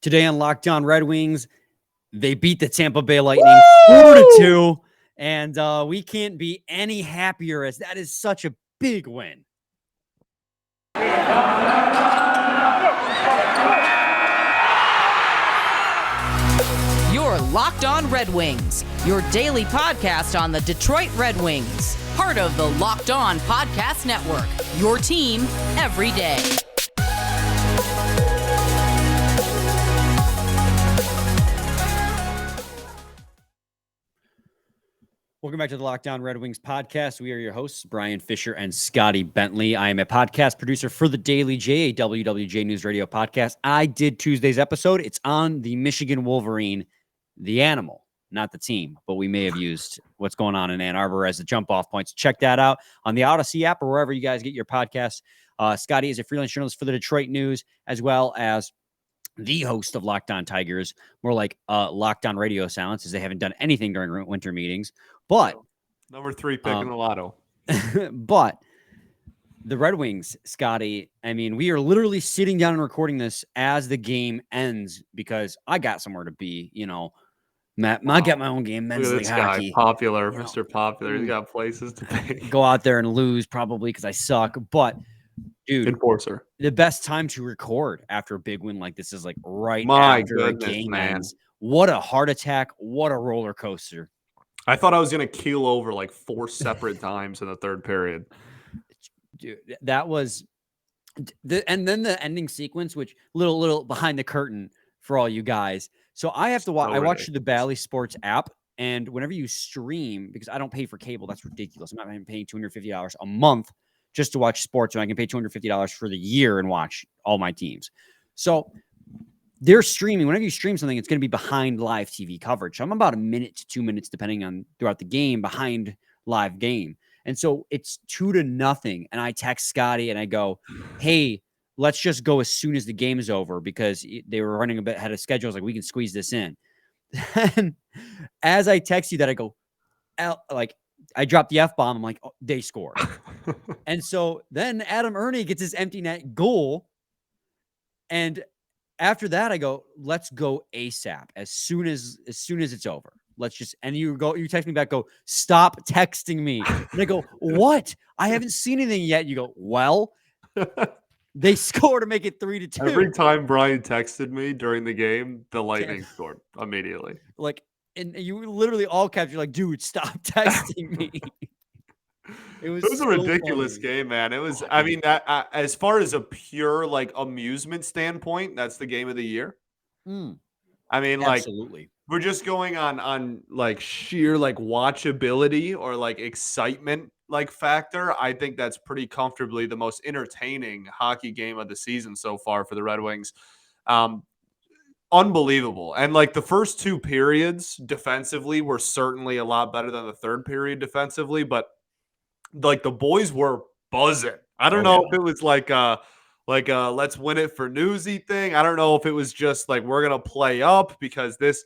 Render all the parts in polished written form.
Today on Locked On Red Wings, they beat the Tampa Bay Lightning 4-2, and we can't be any happier as that is such a big win. You're Locked On Red Wings, your daily podcast on the Detroit Red Wings, part of the Locked On Podcast Network, your team every day. Welcome back to the Locked On Red Wings podcast. We are your hosts, Brian Fisher and Scotty Bentley. I am a podcast producer for the Daily GSAWJ News Radio podcast. I did Tuesday's episode. It's on the Michigan Wolverine, the animal, not the team, but we may have used what's going on in Ann Arbor as the jump-off points. Check that out on the Odyssey app or wherever you guys get your podcasts. Scotty is a freelance journalist for the Detroit News, as well as the host of Locked On Tigers, more like Locked On Radio Silence, as they haven't done anything during winter meetings. But number 3 pick in the lotto. But the Red Wings, Scotty, I mean, we are literally sitting down and recording this as the game ends because I got somewhere to be, I got my own game, men's league hockey. Popular, Mr. Popular. He's got places to be. Go out there and lose probably because I suck. But, dude, enforcer. The best time to record after a big win like this is like right after a game ends. What a heart attack. What a roller coaster. I thought I was going to keel over like 4 separate times in the third period. Dude, that was and then the ending sequence, which little behind the curtain for all you guys. So I have to watch. I watch the Bally Sports app, and whenever you stream, because I don't pay for cable, that's ridiculous. I'm not even paying $250 a month just to watch sports, and I can pay $250 for the year and watch all my teams. So they're streaming. Whenever you stream something, it's going to be behind live TV coverage. So I'm about 1 minute to 2 minutes, depending on throughout the game, behind live game. And so it's 2-0. And I text Scotty and I go, hey, let's just go as soon as the game is over because they were running a bit ahead of schedule. I was like, we can squeeze this in. And as I text you that, I go, I dropped the F-bomb. I'm like, oh, they scored. And so then Adam Ernie gets his empty net goal. And after that, I go, let's go ASAP as soon as it's over. Let's just, and you text me back, go, stop texting me. And I go, what? I haven't seen anything yet. You go, well, they scored to make it 3-2. Every time Brian texted me during the game, the Lightning scored immediately. And you literally all kept, you're like, dude, stop texting me. It was a ridiculous game, man. It was, I mean, that as far as a pure amusement standpoint, that's the game of the year. I mean, absolutely. We're just going on sheer watchability or excitement factor. I think that's pretty comfortably the most entertaining hockey game of the season so far for the Red Wings. Unbelievable. And the first 2 periods defensively were certainly a lot better than the third period defensively, but the boys were buzzing. I don't know if it was let's win it for Newsy thing. I don't know if it was just we're gonna play up because this,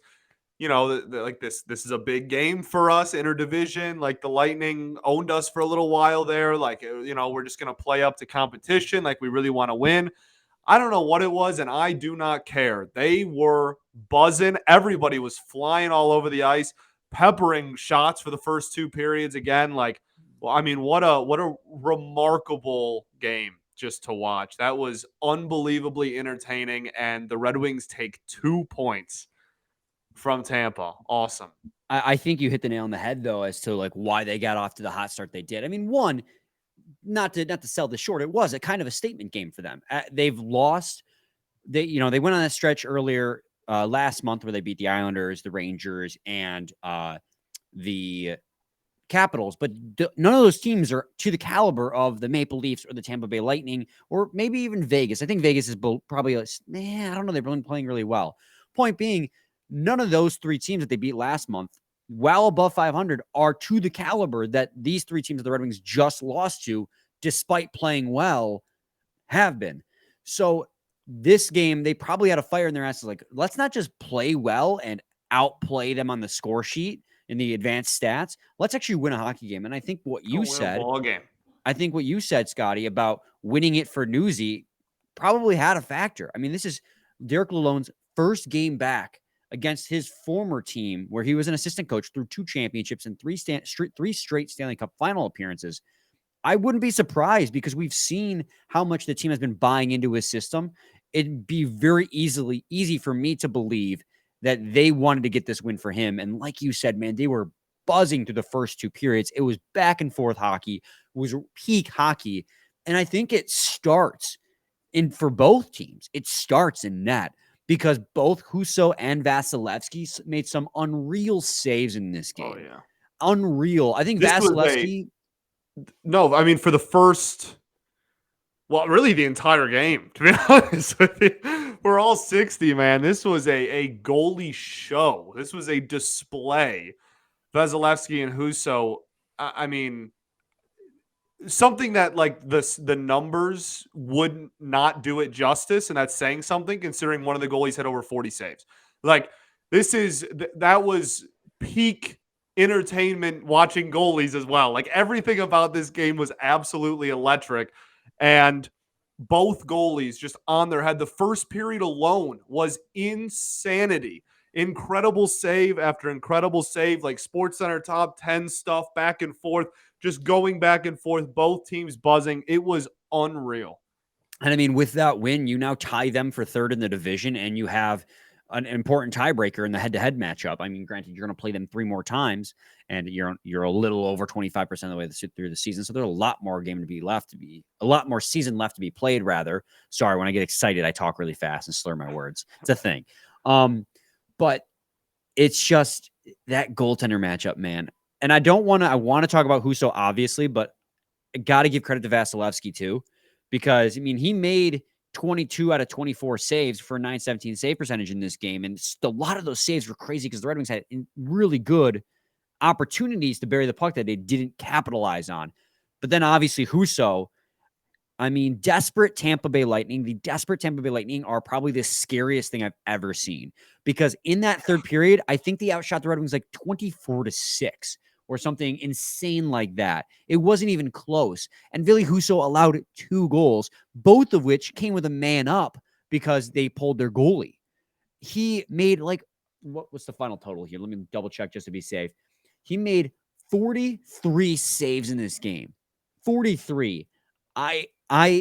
this is a big game for us, interdivision. The Lightning owned us for a little while there. We're just gonna play up to competition. We really want to win. I don't know what it was, and I do not care. They were buzzing. Everybody was flying all over the ice, peppering shots for the first 2 periods again. Well, I mean, what a remarkable game just to watch. That was unbelievably entertaining, and the Red Wings take 2 points from Tampa. Awesome. I think you hit the nail on the head, though, as to why they got off to the hot start they did. I mean, one, not to sell this short, it was a kind of a statement game for them. They've lost. They went on that stretch earlier last month where they beat the Islanders, the Rangers, and the Capitals, but none of those teams are to the caliber of the Maple Leafs or the Tampa Bay Lightning, or maybe even Vegas. I think Vegas is probably, I don't know. They've been playing really well. Point being, none of those 3 teams that they beat last month, well above 500, are to the caliber that these 3 teams that the Red Wings just lost to, despite playing well, have been. So this game, they probably had a fire in their asses. Let's not just play well and outplay them on the score sheet in the advanced stats. Let's actually win a hockey game. And I think what you said, Scotty, about winning it for Newsy probably had a factor. I mean, this is Derek Lalonde's first game back against his former team, where he was an assistant coach through 2 championships and 3 straight Stanley Cup final appearances. I wouldn't be surprised because we've seen how much the team has been buying into his system. It'd be very easy for me to believe that they wanted to get this win for him. And like you said, man, they were buzzing through the first 2 periods. It was back and forth hockey. It was peak hockey. And I think it starts for both teams. It starts in net because both Husso and Vasilevskiy made some unreal saves in this game. Oh, yeah. Unreal. I think Vasilevskiy... No, I mean, for the first... Well, really the entire game, to be honest with you. We're all 60, man. This was a goalie show. This was a display. Vasilevskiy and Husso, I mean, something that like the numbers would not do it justice, and that's saying something considering one of the goalies had over 40 saves. Like, that was peak entertainment watching goalies as well. Like, everything about this game was absolutely electric. And both goalies just on their head. The first period alone was insanity. Incredible save after incredible save, like SportsCenter top 10 stuff, back and forth, just going back and forth, both teams buzzing. It was unreal. And I mean, with that win, you now tie them for third in the division, and you have an important tiebreaker in the head-to-head matchup. I mean, granted, you're going to play them 3 more times, and you're a little over 25% of the way through the season. So there's a lot more a lot more season left to be played, rather. Sorry, when I get excited, I talk really fast and slur my words. It's a thing. But it's just that goaltender matchup, man. And I want to talk about Husso, obviously, but I got to give credit to Vasilevskiy too, because I mean, he made 22 out of 24 saves for a .917 save percentage in this game. And a lot of those saves were crazy because the Red Wings had really good opportunities to bury the puck that they didn't capitalize on. But then obviously Husso, I mean, the desperate Tampa Bay Lightning are probably the scariest thing I've ever seen, because in that third period, I think they outshot the Red Wings like 24-6 or something insane like that. It wasn't even close. And Ville Husso allowed 2 goals, both of which came with a man up because they pulled their goalie. He made what was the final total here? Let me double check just to be safe. He made 43 saves in this game. 43. I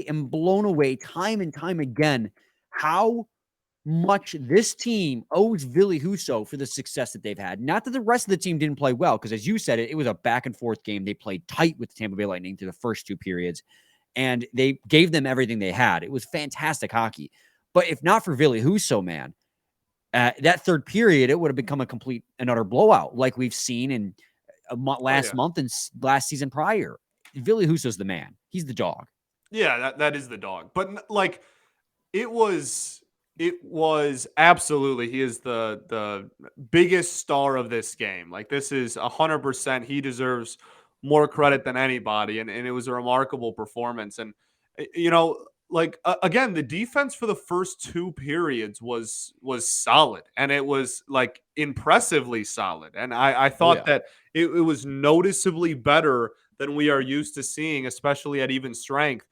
am blown away time and time again how much this team owes Ville Husso for the success that they've had. Not that the rest of the team didn't play well, because as you said, it was a back and forth game. They played tight with the Tampa Bay Lightning through the first 2 periods, and they gave them everything they had. It was fantastic hockey. But if not for Ville Husso, man, that third period, it would have become a complete and utter blowout like we've seen in last month and last season prior. Ville Husso's the man. He's the dog. Yeah, that is the dog. But like, it was absolutely, he is the biggest star of this game. Like, this is 100%. He deserves more credit than anybody. And it was a remarkable performance. And, again, the defense for the first 2 periods was solid, and it was like impressively solid. And I thought that it was noticeably better than we are used to seeing, especially at even strength.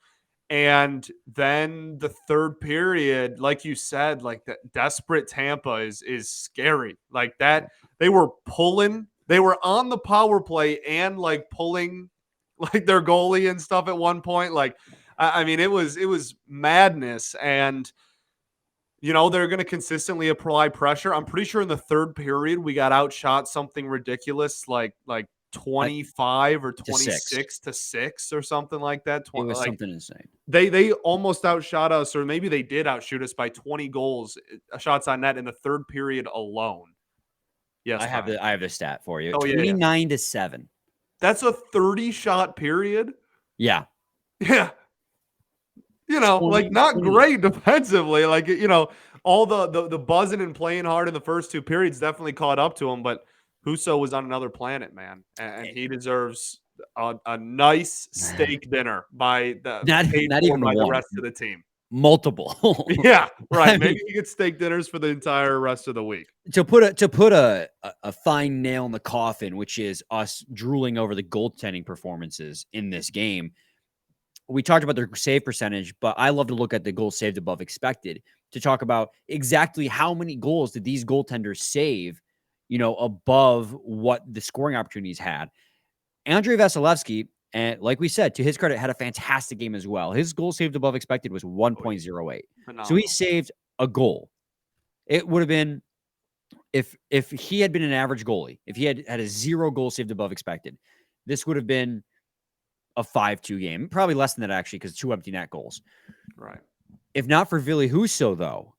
And then the third period, like you said, like that desperate Tampa is scary. Like that, they were on the power play and like pulling like their goalie and stuff at one point. Like, I mean, it was madness. And, they're going to consistently apply pressure. I'm pretty sure in the third period, we got outshot something ridiculous, like 25 or 26-6 or something like that. It was something insane. They almost outshot us, or maybe they did outshoot us by 20 goals, shots on net in the third period alone. Yes, I have the stat for you. Oh, 29-7. That's a 30-shot period. Yeah. Yeah. Like, not great defensively. Like, all the buzzing and playing hard in the first 2 periods definitely caught up to him, but Husso was on another planet, man, and he deserves a nice steak dinner by the rest of the team. Multiple. Yeah, right. Maybe he gets steak dinners for the entire rest of the week. To put a fine nail in the coffin, which is us drooling over the goaltending performances in this game. we talked about their save percentage, but I love to look at the goals saved above expected to talk about exactly how many goals did these goaltenders save, above what the scoring opportunities had. Andrei Vasilevskiy, and like we said, to his credit, had a fantastic game as well. His goal saved above expected was 1.08. So he saved a goal. It would have been, if he had been an average goalie, if he had a 0 goal saved above expected, this would have been a 5-2 game. Probably less than that, actually, because 2 empty net goals. Right. If not for Ville Husso, though,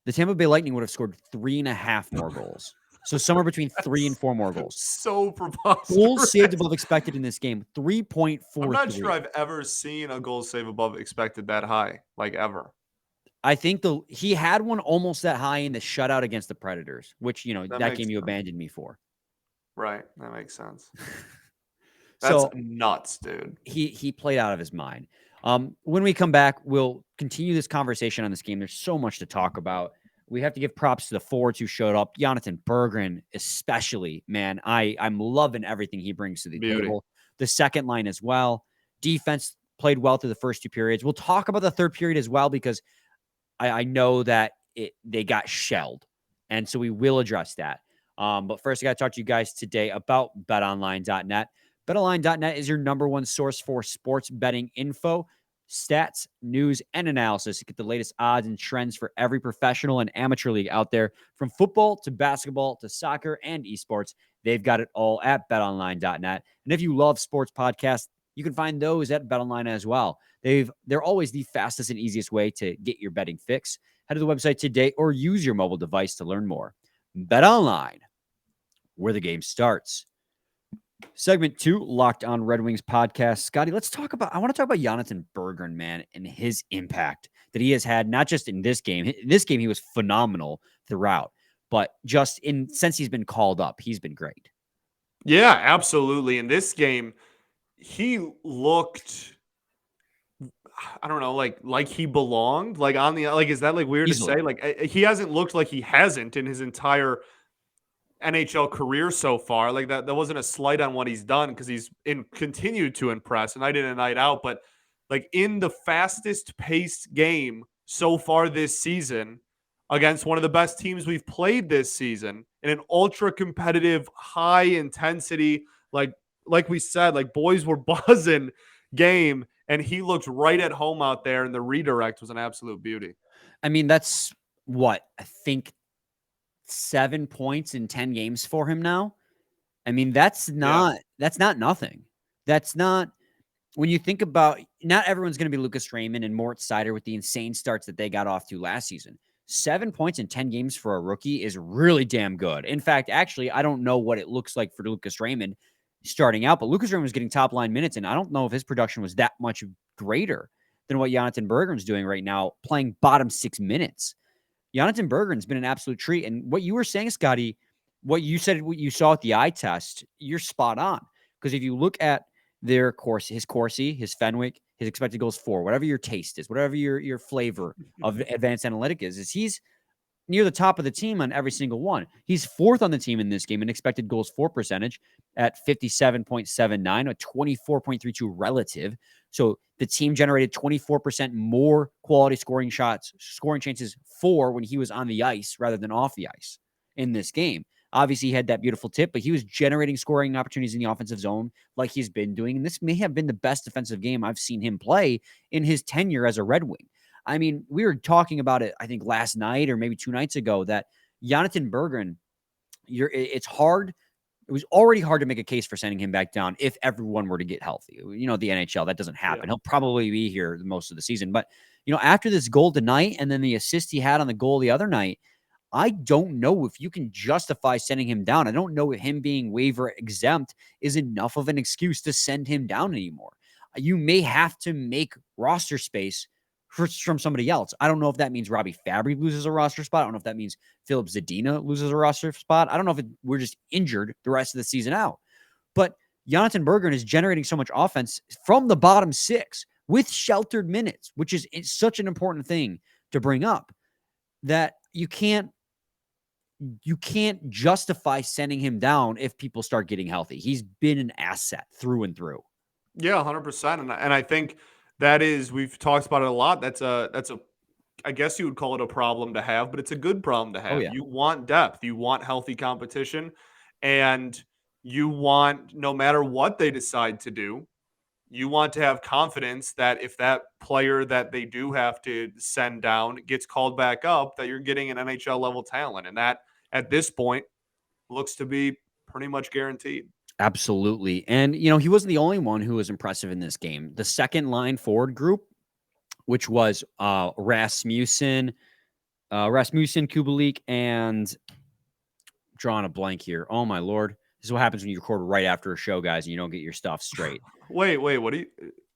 the Tampa Bay Lightning would have scored 3.5 more goals. So somewhere between 3 and 4 more goals. So preposterous. Goals saved above expected in this game, 3.43. I'm not sure I've ever seen a goal save above expected that high, like ever. I think he had one almost that high in the shutout against the Predators, which, that game you abandoned me for. Right. That makes sense. That's nuts, dude. He played out of his mind. When we come back, we'll continue this conversation on this game. There's so much to talk about. We have to give props to the forwards who showed up. Jonatan Berggren, especially, man. I'm loving everything he brings to the table. The second line as well. Defense played well through the first 2 periods. We'll talk about the third period as well, because I know that they got shelled. And so we will address that. But first, I got to talk to you guys today about betonline.net. BetOnline.net is your number 1 source for sports betting info, stats, news, and analysis to get the latest odds and trends for every professional and amateur league out there. From football to basketball to soccer and esports, they've got it all at betonline.net. And if you love sports podcasts, you can find those at BetOnline as well. They're always the fastest and easiest way to get your betting fix. Head to the website today or use your mobile device to learn more. BetOnline, where the game starts. Segment 2, Locked On Red Wings podcast. Scotty, I want to talk about Jonatan Berggren, man, and his impact that he has had, not just in this game. In this game, he was phenomenal throughout, but just since he's been called up, he's been great. Yeah, absolutely. In this game, he looked, I don't know, like he belonged, like on the, like, is that like weird Easily. to say? Like, he hasn't looked like he hasn't in his entire NHL career so far. Like that wasn't a slight on what he's done, because he's continued to impress night in and night out. But like in the fastest paced game so far this season against one of the best teams we've played this season in an ultra competitive, high intensity, like we said, like boys were buzzing game, and he looked right at home out there, and the redirect was an absolute beauty. I mean, that's what I think 7 points in 10 games for him now. I mean, that's not nothing. That's not, when you think about, not everyone's going to be Lucas Raymond and Mort Seider with the insane starts that they got off to last season. 7 points in 10 games for a rookie is really damn good. In fact, actually, I don't know what it looks like for Lucas Raymond starting out, but Lucas Raymond was getting top line minutes, and I don't know if his production was that much greater than what Jonatan Berggren's doing right now, playing bottom 6 minutes. Jonatan Berggren's been an absolute treat. And what you were saying, Scotty, what you said, what you saw at the eye test, you're spot on. Because if you look at their course, his Corsi, his Fenwick, his expected goals for, whatever your taste is, whatever your flavor of advanced analytic is he's near the top of the team on every single one. He's 4th on the team in this game in expected goals for percentage at 57.79, a 24.32 relative. So the team generated 24% more quality scoring chances for when he was on the ice rather than off the ice in this game. Obviously, he had that beautiful tip, but he was generating scoring opportunities in the offensive zone like he's been doing. And this may have been the best defensive game I've seen him play in his tenure as a Red Wing. I mean, we were talking about it, I think, last night or maybe 2 nights ago, that Jonatan Berggren, it's hard. It was already hard to make a case for sending him back down if everyone were to get healthy. The NHL, that doesn't happen. Yeah. He'll probably be here most of the season. But, after this goal tonight and then the assist he had on the goal the other night, I don't know if you can justify sending him down. I don't know if him being waiver exempt is enough of an excuse to send him down anymore. You may have to make roster space from somebody else. I don't know if that means Robbie Fabry loses a roster spot. I don't know if that means Philip Zadina loses a roster spot. I don't know if we're just injured the rest of the season out. But Jonatan Berggren is generating so much offense from the bottom 6 with sheltered minutes, which is such an important thing to bring up, that you can't justify sending him down if people start getting healthy. He's been an asset through and through. Yeah, 100%. And I think that is, we've talked about it a lot. That's a I guess you would call it a problem to have, but it's a good problem to Oh have. yeah. You want depth, you want healthy competition, and you want, no matter what they decide to do, you want to have confidence that if that player that they do have to send down gets called back up, that you're getting an NHL level talent. And that at this point looks to be pretty much guaranteed. Absolutely. And, you know, he wasn't the only one who was impressive in this game. The second line forward group, which was Rasmussen, Kubalik, and drawing a blank here. Oh, my Lord. This is what happens when you record right after a show, guys, and you don't get your stuff straight. Wait, what do you?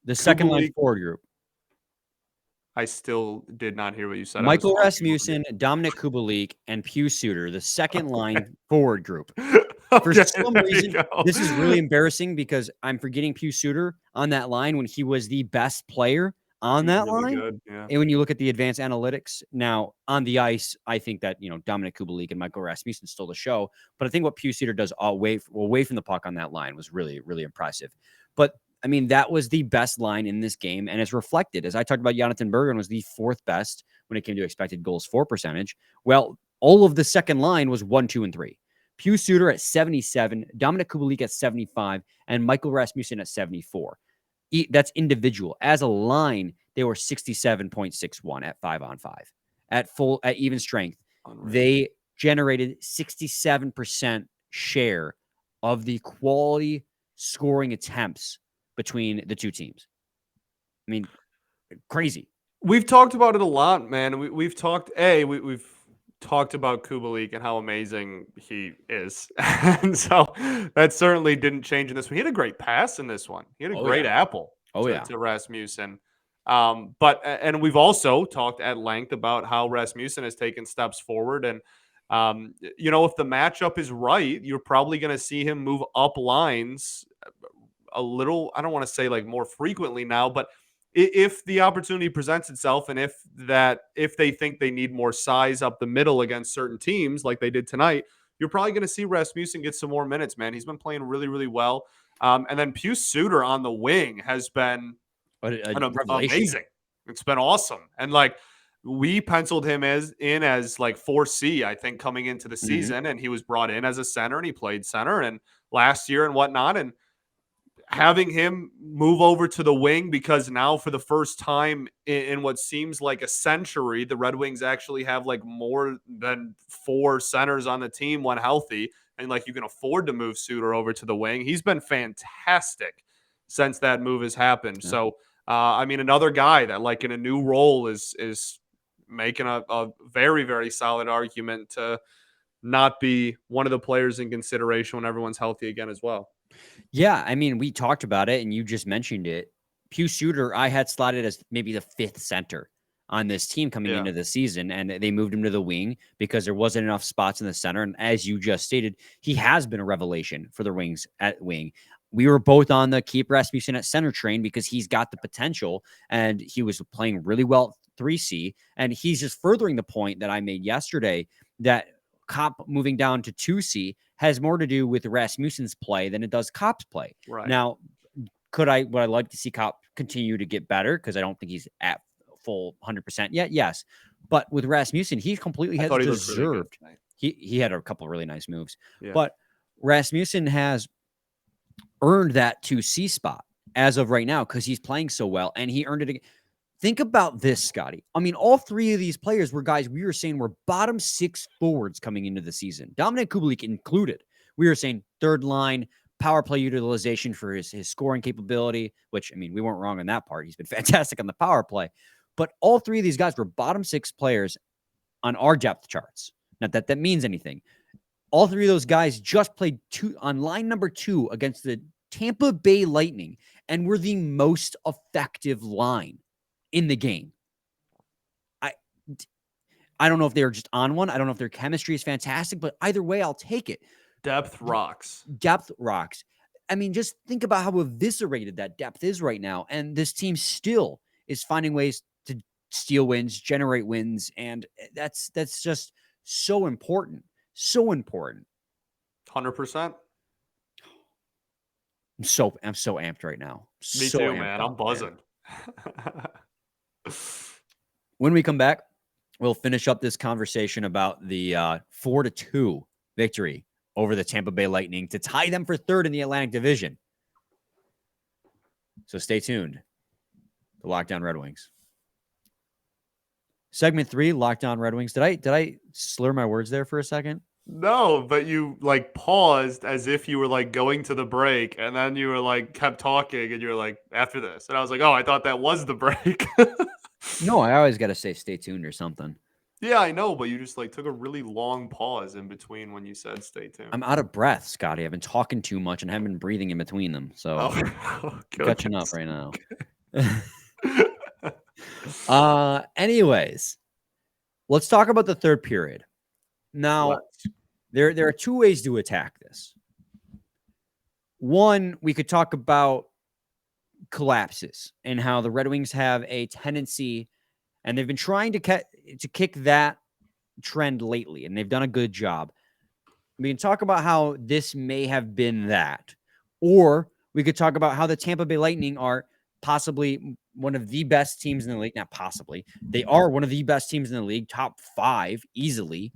The second line Kubalik, forward group. I still did not hear what you said. Michael Rasmussen, Dominik Kubalik, and Pius Suter, the second line forward group. For some reason, this is really embarrassing because I'm forgetting Pius Suter on that line when he was the best player on that line. Good, yeah. And when you look at the advanced analytics now on the ice, I think that, you know, Dominik Kubalik and Michael Rasmussen stole the show. But I think what Pius Suter does away from the puck on that line was really, really impressive. But I mean, that was the best line in this game, and it's reflected. As I talked about, Jonatan Berggren was the fourth best when it came to expected goals for percentage. Well, all of the second line was 1, 2, and 3. Pius Suter at 77, Dominik Kubalik at 75, and Michael Rasmussen at 74. That's individual. As a line, they were 67.61 at 5-on-5. At even strength, Unreal. They generated 67% share of the quality scoring attempts between the two teams. I mean, crazy. We've talked about it a lot, man. We've talked about Kubalik and how amazing he is. And so that certainly didn't change in this one. He had a great pass in this one. He had a great apple to Rasmussen. And we've also talked at length about how Rasmussen has taken steps forward. And, you know, if the matchup is right, you're probably going to see him move up lines a little. I don't want to say like more frequently now, but if the opportunity presents itself, and if they think they need more size up the middle against certain teams like they did tonight, you're probably going to see Rasmussen get some more minutes, man. He's been playing really, really well. And then Pius Suter on the wing has been amazing. It's been awesome. And like, we penciled him as like 4C, I think, coming into the season, and he was brought in as a center, and he played center and last year and whatnot. And having him move over to the wing, because now for the first time in what seems like a century, the Red Wings actually have like more than 4 centers on the team when healthy. And like, you can afford to move Suter over to the wing. He's been fantastic since that move has happened. Yeah. So, I mean, another guy that like in a new role is making a very, very solid argument to not be one of the players in consideration when everyone's healthy again as well. Yeah, I mean, we talked about it, and you just mentioned it. Pius Suter, I had slotted as maybe the 5th center on this team coming into the season, and they moved him to the wing because there wasn't enough spots in the center. And as you just stated, he has been a revelation for the Wings at wing. We were both on the keep Rasmussen at center train because he's got the potential, and he was playing really well 3C. And he's just furthering the point that I made yesterday that Kopp moving down to 2C has more to do with Rasmussen's play than it does Kopp's play. Right. Now, would I like to see Kopp continue to get better? Because I don't think he's at full 100% yet. Yes. But with Rasmussen, he completely has deserved. Really he had a couple of really nice moves. Yeah. But Rasmussen has earned that 2C spot as of right now because he's playing so well, and he earned it again. Think about this, Scotty. I mean, all 3 of these players were guys we were saying were bottom 6 forwards coming into the season. Dominik Kubalik included. We were saying third line, power play utilization for his scoring capability, which, I mean, we weren't wrong on that part. He's been fantastic on the power play. But all 3 of these guys were bottom 6 players on our depth charts. Not that means anything. All 3 of those guys just played on line number 2 against the Tampa Bay Lightning and were the most effective line in the game. I don't know if they're just on one. I don't know if their chemistry is fantastic, but either way, I'll take it. Depth rocks. I mean, just think about how eviscerated that depth is right now. And this team still is finding ways to steal wins, generate wins. And that's just so important. So important. 100%. I'm so amped right now. Me too, man. I'm buzzing. When we come back, we'll finish up this conversation about the 4-2 victory over the Tampa Bay Lightning to tie them for third in the Atlantic Division. So stay tuned. The Lockdown Red Wings. Segment 3, Lockdown Red Wings. Did I slur my words there for a second? No, but you like paused as if you were like going to the break, and then you were like kept talking, and you were like, after this. And I was like, oh, I thought that was the break. No, I always got to say stay tuned or something. Yeah, I know, but you just like took a really long pause in between when you said stay tuned. I'm out of breath, Scotty. I've been talking too much and haven't been breathing in between them. So catching up right now. Anyways, let's talk about the third period. Now, there are two ways to attack this. One, we could talk about collapses and how the Red Wings have a tendency, and they've been trying to kick that trend lately, and they've done a good job. We can talk about how this may have been that, or we could talk about how the Tampa Bay Lightning are possibly one of the best teams in the league. Not possibly. They are one of the best teams in the league, top 5 easily.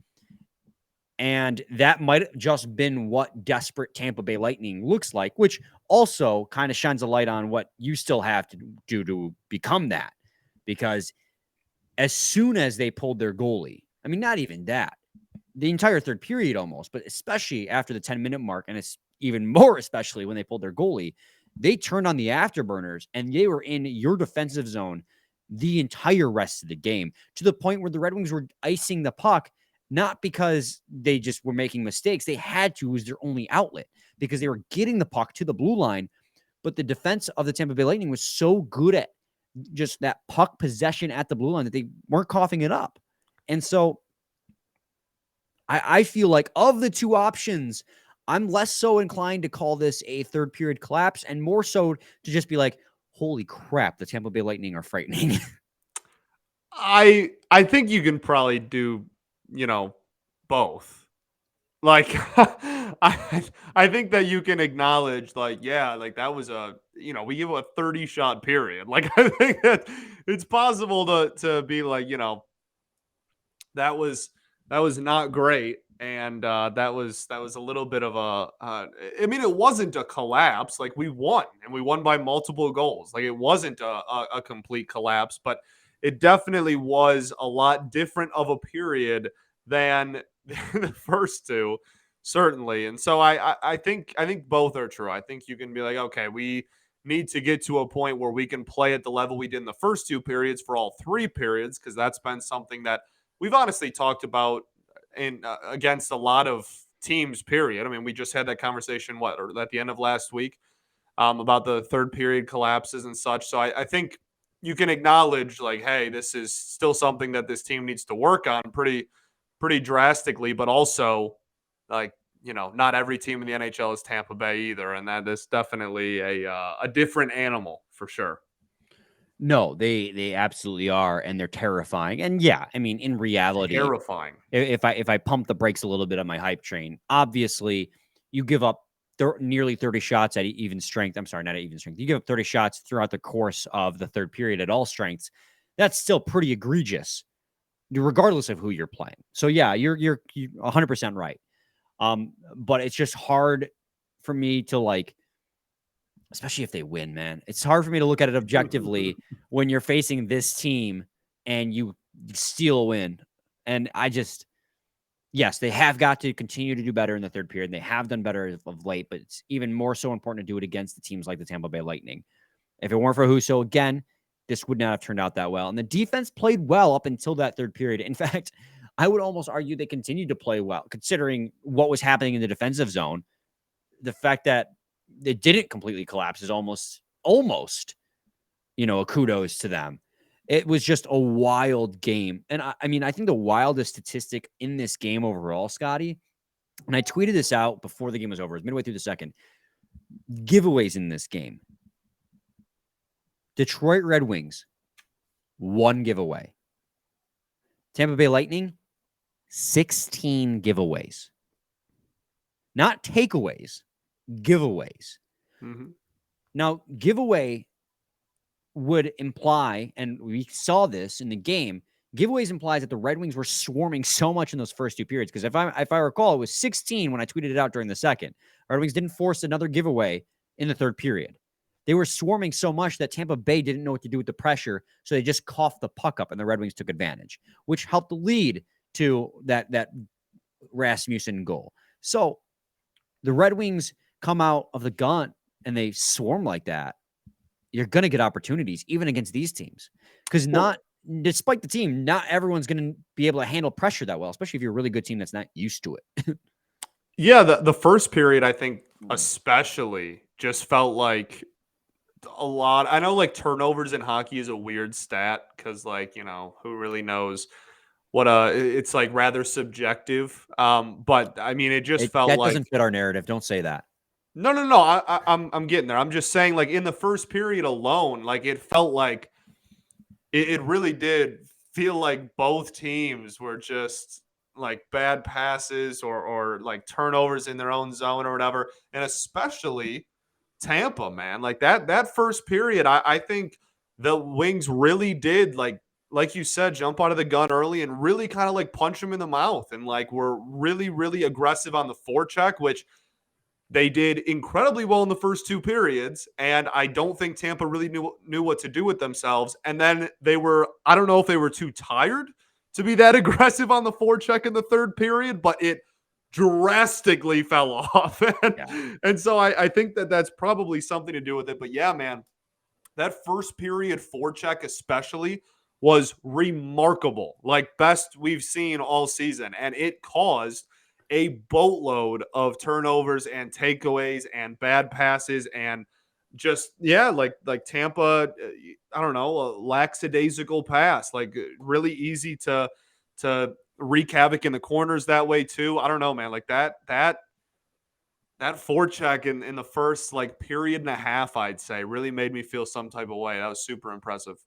And that might have just been what desperate Tampa Bay Lightning looks like, which also kind of shines a light on what you still have to do to become that. Because as soon as they pulled their goalie, I mean, not even that, the entire third period almost, but especially after the 10-minute mark, and it's even more especially when they pulled their goalie, they turned on the afterburners and they were in your defensive zone the entire rest of the game, to the point where the Red Wings were icing the puck, not because they just were making mistakes. They had to. It was their only outlet because they were getting the puck to the blue line. But the defense of the Tampa Bay Lightning was so good at just that puck possession at the blue line that they weren't coughing it up. And so I feel like of the two options, I'm less so inclined to call this a third period collapse and more so to just be like, holy crap, the Tampa Bay Lightning are frightening. I think you can probably do, both. Like, I think that you can acknowledge, like, yeah, like that was we give a 30-shot period. Like, I think that it's possible to be like, that was not great, and that was a little bit of a. I mean, it wasn't a collapse. Like, we won, and we won by multiple goals. Like, it wasn't a complete collapse, but it definitely was a lot different of a period than the first two, certainly. And so I think both are true. I think you can be like, okay, we need to get to a point where we can play at the level we did in the first two periods for all 3 periods, because that's been something that we've honestly talked about in against a lot of teams, period. I mean, we just had that conversation, or at the end of last week, about the third period collapses and such. So I think you can acknowledge, like, hey, this is still something that this team needs to work on pretty drastically, but also, like, not every team in the NHL is Tampa Bay either. And that is definitely a different animal for sure. No, they absolutely are, and they're terrifying. And yeah, I mean, in reality, terrifying. If I pump the brakes a little bit on my hype train, obviously you give up nearly 30 shots at even strength. I'm sorry, not at even strength. You give up 30 shots throughout the course of the third period at all strengths. That's still pretty egregious, regardless of who you're playing. So yeah, you're 100% right. But it's just hard for me to, like, especially if they win, man. It's hard for me to look at it objectively when you're facing this team and you steal a win. And yes, they have got to continue to do better in the third period. They have done better of late, but it's even more so important to do it against the teams like the Tampa Bay Lightning. If it weren't for Husso, again, this would not have turned out that well. And the defense played well up until that third period. In fact, I would almost argue they continued to play well, considering what was happening in the defensive zone. The fact that it didn't completely collapse is almost, a kudos to them. It was just a wild game. And I mean, I think the wildest statistic in this game overall, Scotty, and I tweeted this out before the game was over, it was midway through the second, giveaways in this game. Detroit Red Wings, 1 giveaway. Tampa Bay Lightning, 16 giveaways. Not takeaways, giveaways. Mm-hmm. Now, giveaway would imply, and we saw this in the game, giveaways implies that the Red Wings were swarming so much in those first two periods. Because if I recall, it was 16 when I tweeted it out during the second. Red Wings didn't force another giveaway in the third period. They were swarming so much that Tampa Bay didn't know what to do with the pressure, so they just coughed the puck up, and the Red Wings took advantage, which helped lead to that Rasmussen goal. So the Red Wings come out of the gun and they swarm like that. You're going to get opportunities even against these teams, because despite the team, not everyone's going to be able to handle pressure that well, especially if you're a really good team that's not used to it. Yeah, the first period, I think, especially just felt like a lot. I know like turnovers in hockey is a weird stat because, like, who really knows what it's like rather subjective. But I mean, it just felt that like doesn't fit our narrative. Don't say that. No. I'm getting there. I'm just saying, like, in the first period alone, like, it felt like it really did feel like both teams were just like bad passes or like turnovers in their own zone or whatever. And especially Tampa, man, like that first period, I think the Wings really did, like you said, jump out of the gun early and really kind of like punch them in the mouth, and like were really, really aggressive on the forecheck, which they did incredibly well in the first two periods, and I don't think Tampa really knew what to do with themselves. And then I don't know if they were too tired to be that aggressive on the forecheck in the third period, but it drastically fell off. And so I think that's probably something to do with it. But yeah, man, that first period forecheck especially was remarkable, like best we've seen all season, and it caused a boatload of turnovers and takeaways and bad passes and just like Tampa, I don't know, a lackadaisical pass, like really easy to wreak havoc in the corners that way too. I don't know, man, like that forecheck in the first like period and a half, I'd say, really made me feel some type of way. That was super impressive.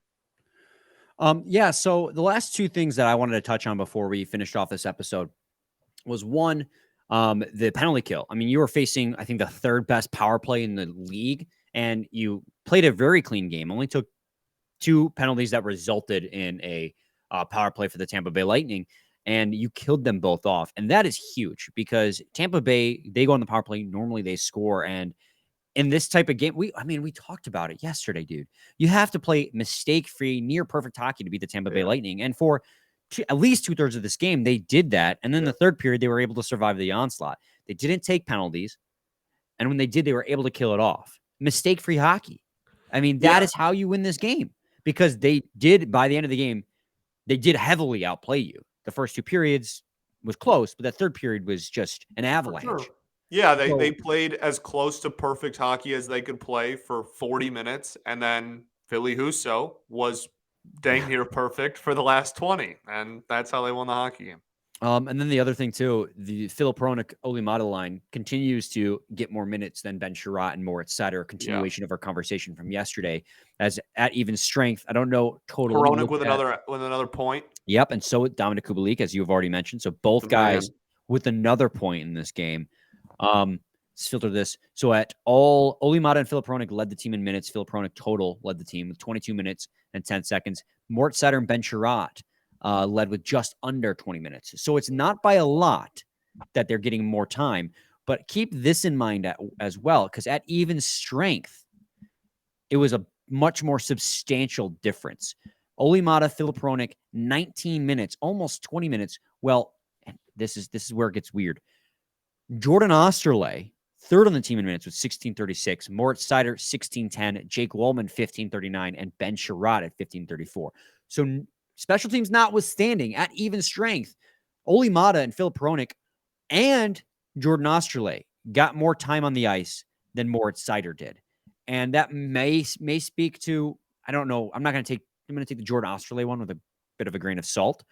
Yeah. So the last two things that I wanted to touch on before we finished off this episode was one, the penalty kill. I mean, you were facing, I think, the third best power play in the league, and you played a very clean game. Only took two penalties that resulted in a power play for the Tampa Bay Lightning, and you killed them both off. And that is huge because Tampa Bay, they go on the power play. Normally they score. And in this type of game, we talked about it yesterday, dude. You have to play mistake-free, near-perfect hockey to beat the Tampa Bay Lightning. And for at least 2/3 of this game, they did that. And then the third period, they were able to survive the onslaught. They didn't take penalties. And when they did, they were able to kill it off. Mistake-free hockey. I mean, that is how you win this game, because they did, by the end of the game, they did heavily outplay you. The first two periods was close, but that third period was just an avalanche. Sure. Yeah, they played as close to perfect hockey as they could play for 40 minutes. And then Ville Husso was dang near perfect for the last 20. And that's how they won the hockey game. And then the other thing, too, the Filip Hronek-Olimata line continues to get more minutes than Ben Chiarot and Moritz Seider, a continuation of our conversation from yesterday, as at even strength. I don't know total. Hronek with another point. Yep, and so with Dominik Kubalik, as you have already mentioned. So both guys with another point in this game. Let's filter this. So Olimata and Filip Hronek led the team in minutes. Filip Hronek total led the team with 22 minutes and 10 seconds. Moritz Seider and Ben Chiarot led with just under 20 minutes. So it's not by a lot that they're getting more time, but keep this in mind as well, because at even strength, it was a much more substantial difference. Olimata, Filip Hronek, 19 minutes, almost 20 minutes. Well, this is where it gets weird. Jordan Osterley, third on the team in minutes with 16:36. Moritz Seider, 16:10. Jake Wallman, 15:39. And Ben Chiarot at 15:34. So special teams notwithstanding, at even strength, Olimata and Filip Hronek and Jordan Osterley got more time on the ice than Moritz Seider did. And that may speak to, I don't know, I'm going to take the Jordan Osterley one with a bit of a grain of salt.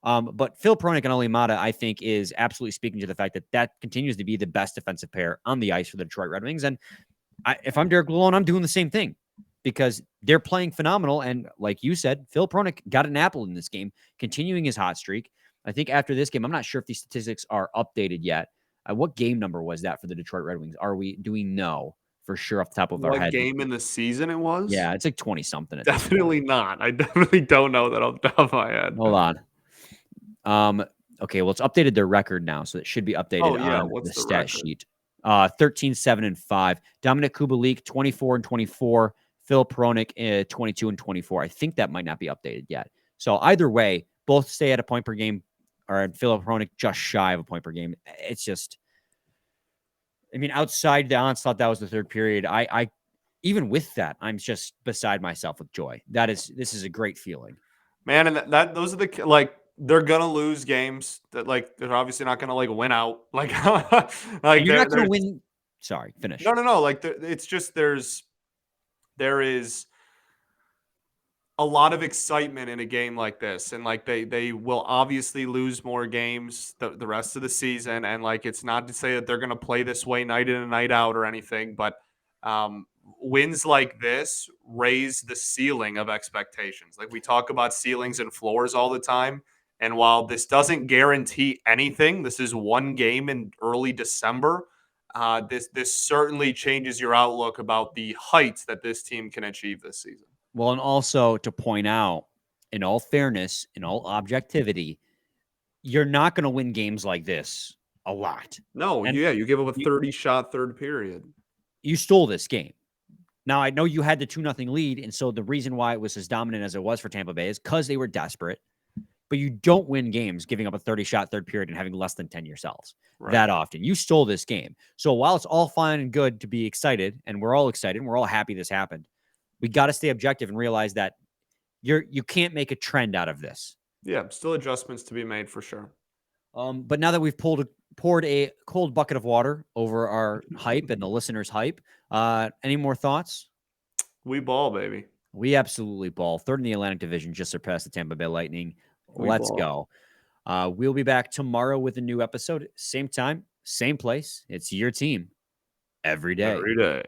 But Filip Hronek and Olimata, I think, is absolutely speaking to the fact that continues to be the best defensive pair on the ice for the Detroit Red Wings. And if I'm Derek Lalonde, I'm doing the same thing, because they're playing phenomenal. And like you said, Filip Hronek got an apple in this game, continuing his hot streak. I think after this game, I'm not sure if these statistics are updated yet. What game number was that for the Detroit Red Wings? Do we know for sure off the top of our What head. game in the season it was? Yeah, it's like 20-something. Definitely not. I definitely don't know that off the top of my head. Hold on. Okay, well, it's updated their record now, so it should be updated on What's the the stat record? sheet. 13-7-5. Dominik Kubalik, 24-24. Phil Peronic, 22-24. I think that might not be updated yet. So either way, both stay at a point per game, or Phil Peronic just shy of a point per game. It's just, I mean, outside the onslaught, that was the third period. I even with that, I'm just beside myself with joy. This is a great feeling, man. And those are the like. They're gonna lose games that like they're obviously not gonna like win out like like you're not going to win. Sorry, finish. No. Like it's just there is a lot of excitement in a game like this, and like they will obviously lose more games the rest of the season, and like it's not to say that they're gonna play this way night in and night out or anything, but wins like this raise the ceiling of expectations. Like we talk about ceilings and floors all the time. And while this doesn't guarantee anything, this is one game in early December. This certainly changes your outlook about the heights that this team can achieve this season. Well, and also to point out, in all fairness, in all objectivity, you're not going to win games like this a lot. No, and you give up a 30-shot third period. You stole this game. Now, I know you had the 2-0 lead, and so the reason why it was as dominant as it was for Tampa Bay is because they were desperate. But you don't win games giving up a 30-shot third period and having less than 10 yourselves that often. You stole this game. So while it's all fine and good to be excited, and we're all excited, and we're all happy this happened, we got to stay objective and realize that you can't make a trend out of this. Yeah, still adjustments to be made for sure. But now that we've poured a cold bucket of water over our hype and the listeners' hype, any more thoughts? We ball, baby. We absolutely ball. Third in the Atlantic Division, just surpassed the Tampa Bay Lightning. Let's go. We'll be back tomorrow with a new episode. Same time, same place. It's your team every day. Every day.